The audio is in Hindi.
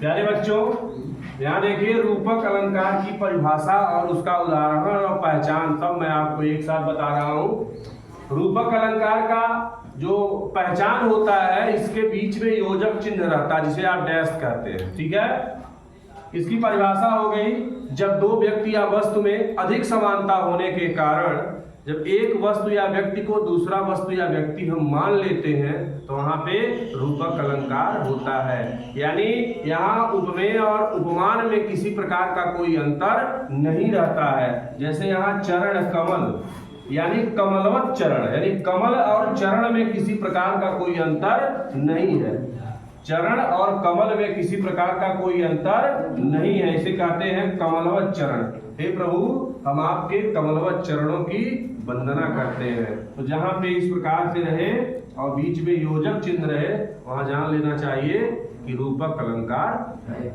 प्यारे बच्चों, यहाँ देखिए रूपक अलंकार की परिभाषा और उसका उदाहरण और पहचान सब मैं आपको एक साथ बता रहा हूँ। रूपक अलंकार का जो पहचान होता है, इसके बीच में योजक चिन्ह रहता है जिसे आप डैश कहते हैं। ठीक है, इसकी परिभाषा हो गई, जब दो व्यक्ति या वस्तु में अधिक समानता होने के कारण जब एक वस्तु या व्यक्ति को दूसरा वस्तु या व्यक्ति हम मान लेते हैं तो वहां पे रूपक अलंकार होता है। यानी यहाँ उपमेय और उपमान में किसी प्रकार का कोई अंतर नहीं रहता है। जैसे यहाँ चरण कमल यानी कमलवत चरण, यानी कमल और चरण में किसी प्रकार का कोई अंतर नहीं है। चरण और कमल में किसी प्रकार का कोई अंतर नहीं है, इसे कहते हैं कमलवत चरण। हे प्रभु, हम आपके कमलवत चरणों की वंदना करते हैं। तो जहां पे इस प्रकार से रहे और बीच में योजक चिन्ह रहे, वहां जान लेना चाहिए कि रूपक अलंकार है।